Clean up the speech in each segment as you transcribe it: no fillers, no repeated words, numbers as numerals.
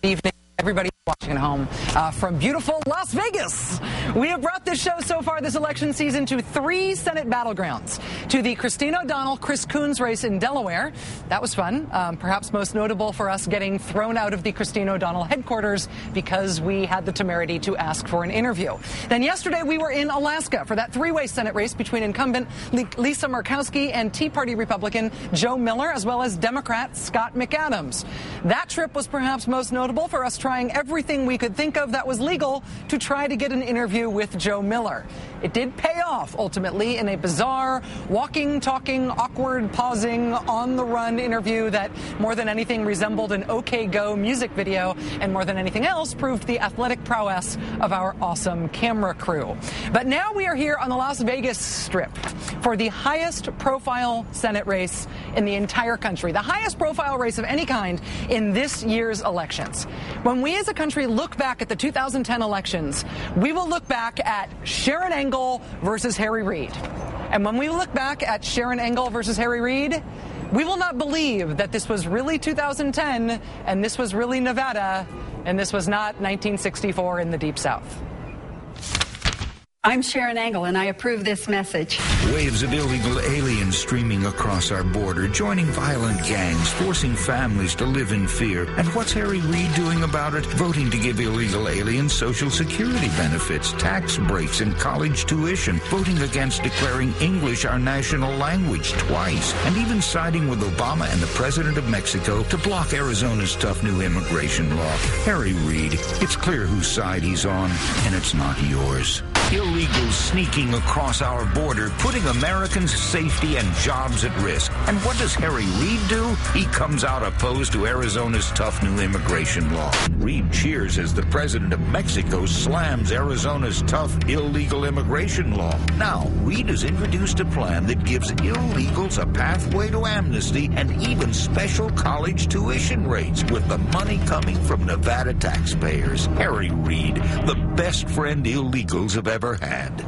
Evening, everybody watching at home from beautiful Las Vegas. We have brought this show so far this election season to 3 Senate battlegrounds. To the Christine O'Donnell-Chris Coons race in Delaware. That was fun. Perhaps most notable for us getting thrown out of the Christine O'Donnell headquarters because we had the temerity to ask for an interview. Then yesterday we were in Alaska for that 3-way Senate race between incumbent Lisa Murkowski and Tea Party Republican Joe Miller, as well as Democrat Scott McAdams. That trip was perhaps most notable for us trying everything we could think of that was legal to try to get an interview with Joe Miller. It did pay off, ultimately, in a bizarre, walking, talking, awkward, pausing, on-the-run interview that more than anything resembled an OK Go music video and more than anything else proved the athletic prowess of our awesome camera crew. But now we are here on the Las Vegas Strip for the highest profile Senate race in the entire country, the highest profile race of any kind in this year's elections. When we as a country look back at the 2010 elections, we will look back at Sharon Engel versus Harry Reid. And when we look back at Sharon Engel versus Harry Reid, we will not believe that this was really 2010 and this was really Nevada and this was not 1964 in the Deep South. I'm Sharon Engel, and I approve this message. Waves of illegal aliens streaming across our border, joining violent gangs, forcing families to live in fear. And what's Harry Reid doing about it? Voting to give illegal aliens Social Security benefits, tax breaks, and college tuition. Voting against declaring English our national language twice. And even siding with Obama and the President of Mexico to block Arizona's tough new immigration law. Harry Reid, it's clear whose side he's on, and it's not yours. Illegals sneaking across our border, putting Americans' safety and jobs at risk. And what does Harry Reid do? He comes out opposed to Arizona's tough new immigration law. Reid cheers as the president of Mexico slams Arizona's tough illegal immigration law. Now, Reid has introduced a plan that gives illegals a pathway to amnesty and even special college tuition rates, with the money coming from Nevada taxpayers. Harry Reid, the best friend illegals have ever had.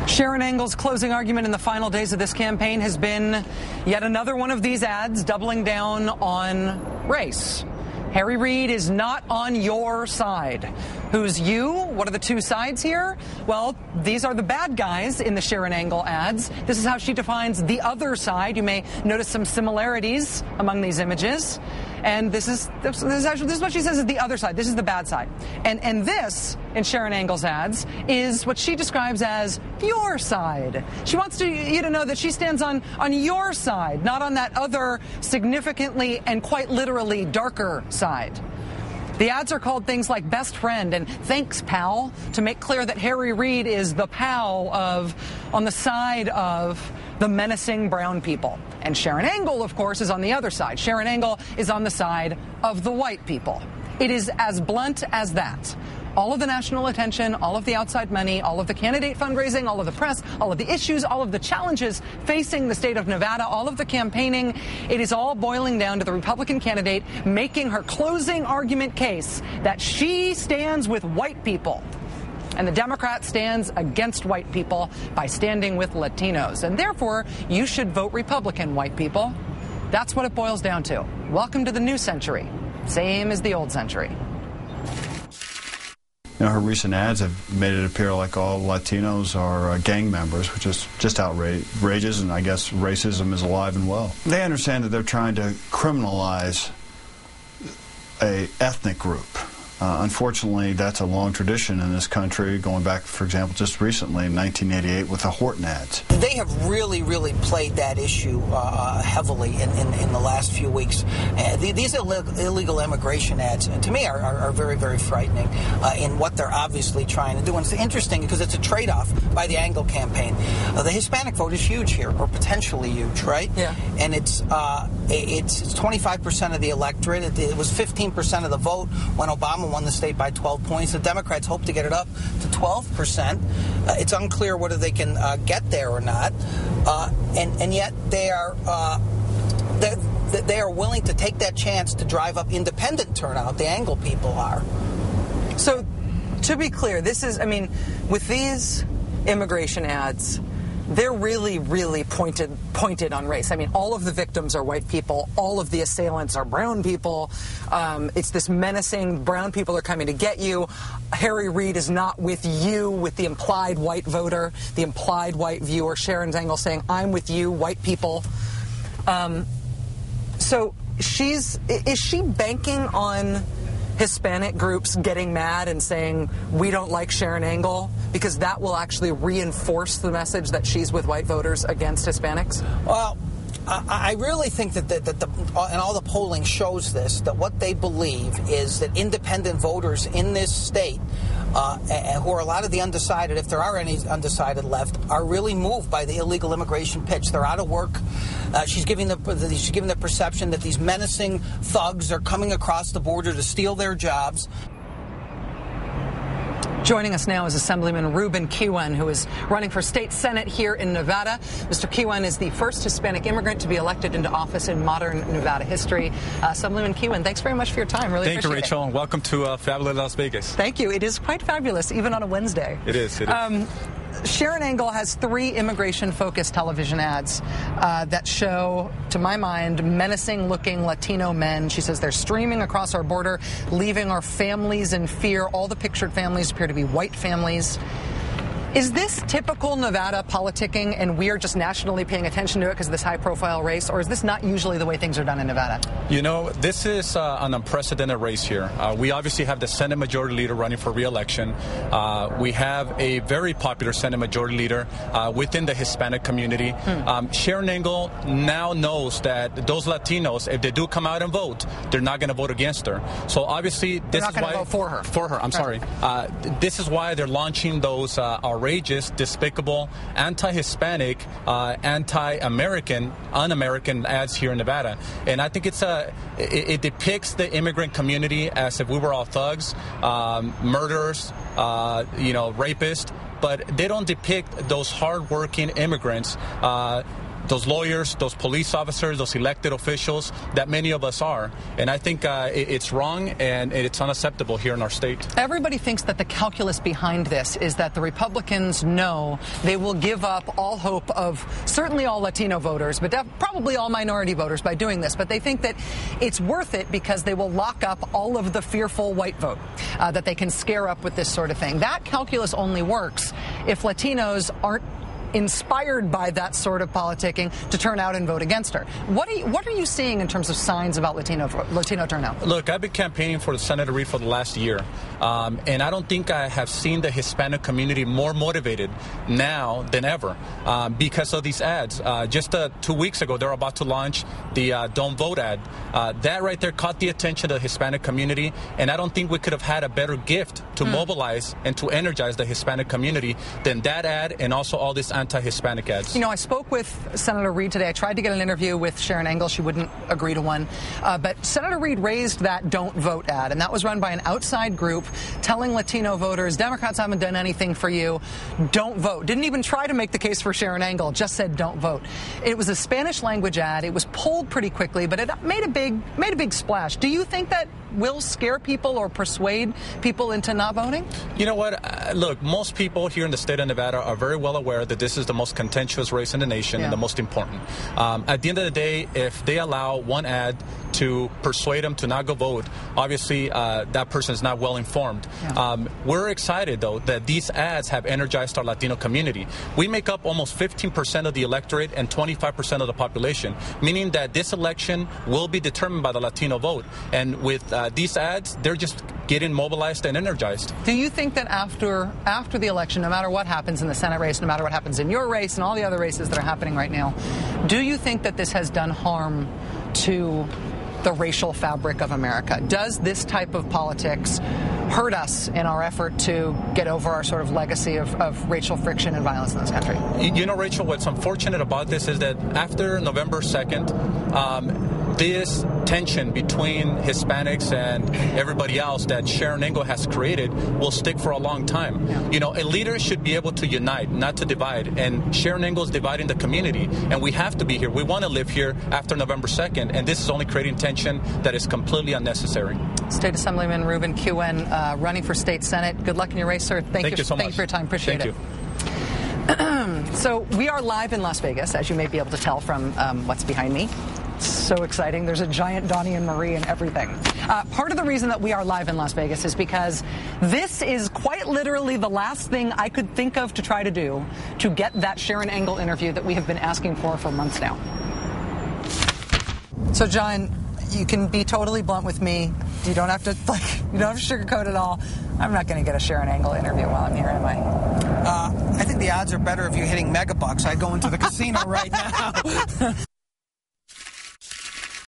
Sharon Engel's closing argument in the final days of this campaign has been yet another one of these ads doubling down on race. Harry Reid is not on your side. Who's you? What are the two sides here? Well, these are the bad guys in the Sharon Engel ads. This is how she defines the other side. You may notice some similarities among these images. And this is what she says is the other side. This is the bad side. And this, in Sharon Engel's ads, is what she describes as your side. She wants you to know that she stands on your side, not on that other significantly and quite literally darker side. The ads are called things like best friend and thanks, pal, to make clear that Harry Reid is the pal on the side of the menacing brown people. And Sharon Engel, of course, is on the other side. Sharon Engel is on the side of the white people. It is as blunt as that. All of the national attention, all of the outside money, all of the candidate fundraising, all of the press, all of the issues, all of the challenges facing the state of Nevada, all of the campaigning, it is all boiling down to the Republican candidate making her closing argument case that she stands with white people. And the Democrat stands against white people by standing with Latinos. And therefore, you should vote Republican, white people. That's what it boils down to. Welcome to the new century. Same as the old century. You know, her recent ads have made it appear like all Latinos are gang members, which is just outrageous, and I guess racism is alive and well. They understand that they're trying to criminalize an ethnic group. Unfortunately, that's a long tradition in this country, going back, for example, just recently in 1988 with the Horton ads. They have really played that issue heavily in the last few weeks. These illegal immigration ads, to me, are very frightening in what they're obviously trying to do. And it's interesting because it's a trade-off by the Engel campaign. The Hispanic vote is huge here, or potentially huge, right? Yeah. And it's 25% of the electorate. It was 15% of the vote when Obama won the state by 12 points. The Democrats hope to get it up to 12%. It's unclear whether they can get there or not. And yet they are willing to take that chance to drive up independent turnout. The Engel people are. So, to be clear, this is, I mean, with these immigration ads, they're really, really pointed on race. I mean, all of the victims are white people. All of the assailants are brown people. It's this menacing, brown people are coming to get you. Harry Reid is not with you, with the implied white voter, the implied white viewer. Sharon Engel saying, I'm with you, white people. So is she banking on Hispanic groups getting mad and saying, we don't like Sharon Engel, because that will actually reinforce the message that she's with white voters against Hispanics? Well, I really think that and all the polling shows this, that what they believe is that independent voters in this state, who are a lot of the undecided, if there are any undecided left, are really moved by the illegal immigration pitch. They're out of work. She's giving the perception that these menacing thugs are coming across the border to steal their jobs. Joining us now is Assemblyman Ruben Kihuen, who is running for state senate here in Nevada. Mr. Kihuen is the first Hispanic immigrant to be elected into office in modern Nevada history. Assemblyman Kihuen, thanks very much for your time. Really appreciate it. Thank you, Rachel, and welcome to fabulous Las Vegas. Thank you. It is quite fabulous, even on a Wednesday. It is. It is. Sharon Engel has 3 immigration-focused television ads that show, to my mind, menacing-looking Latino men. She says they're streaming across our border, leaving our families in fear. All the pictured families appear to be white families. Is this typical Nevada politicking, and we're just nationally paying attention to it because of this high-profile race, or is this not usually the way things are done in Nevada? You know, this is an unprecedented race here. We obviously have the Senate Majority Leader running for re-election. We have a very popular Senate Majority Leader within the Hispanic community. Sharon Engel now knows that those Latinos, if they do come out and vote, they're not going to vote against her. So obviously, this is why... They're not going to vote for her. For her, I'm sorry. This is why they're launching those outrageous, despicable, anti-Hispanic, anti-American, un-American ads here in Nevada. And I think it depicts the immigrant community as if we were all thugs, murderers, rapists, but they don't depict those hard-working immigrants, those lawyers, those police officers, those elected officials that many of us are. And I think it's wrong and it's unacceptable here in our state. Everybody thinks that the calculus behind this is that the Republicans know they will give up all hope of certainly all Latino voters, but probably all minority voters by doing this. But they think that it's worth it because they will lock up all of the fearful white vote that they can scare up with this sort of thing. That calculus only works if Latinos aren't inspired by that sort of politicking to turn out and vote against her. What are you seeing in terms of signs about Latino turnout? Look, I've been campaigning for Senator Reid for the last year, and I don't think I have seen the Hispanic community more motivated now than ever because of these ads. Just 2 weeks ago, they're about to launch the Don't Vote ad. That right there caught the attention of the Hispanic community, and I don't think we could have had a better gift to mobilize and to energize the Hispanic community than that ad and also all this anti-Hispanic ads. You know, I spoke with Senator Reid today. I tried to get an interview with Sharon Engel. She wouldn't agree to one. But Senator Reid raised that Don't Vote ad, and that was run by an outside group telling Latino voters, Democrats haven't done anything for you. Don't vote. Didn't even try to make the case for Sharon Engel. Just said don't vote. It was a Spanish language ad. It was pulled pretty quickly, but it made a big splash. Do you think that will scare people or persuade people into not voting? You know what? Look, most people here in the state of Nevada are very well aware that this is the most contentious race in the nation and the most important. At the end of the day, if they allow one ad to persuade them to not go vote, obviously that person is not well informed. We're excited, though, that these ads have energized our Latino community. We make up almost 15% of the electorate and 25% of the population, meaning that this election will be determined by the Latino vote. And with these ads, they're just getting mobilized and energized. Do you think that after the election, no matter what happens in the Senate race, no matter what happens in your race and all the other races that are happening right now, do you think that this has done harm to the racial fabric of America? Does this type of politics hurt us in our effort to get over our sort of legacy of racial friction and violence in this country? You know, Rachel, what's unfortunate about this is that after November 2nd, this tension between Hispanics and everybody else that Sharon Engel has created will stick for a long time. You know, a leader should be able to unite, not to divide. And Sharon Engel is dividing the community. And we have to be here. We want to live here after November 2nd. And this is only creating tension that is completely unnecessary. State Assemblyman Ruben Kihuen, running for state senate. Good luck in your race, sir. Thank you so much. Thank you for your time. Appreciate it. So we are live in Las Vegas, as you may be able to tell from what's behind me. So exciting. There's a giant Donnie and Marie and everything. Part of the reason that we are live in Las Vegas is because this is quite literally the last thing I could think of to try to do to get that Sharon Angle interview that we have been asking for months now. So, John, you can be totally blunt with me. You don't have to sugarcoat it all. I'm not going to get a Sharon Angle interview while I'm here, am I? I think the odds are better if you're hitting megabucks. I'd go into the casino right now.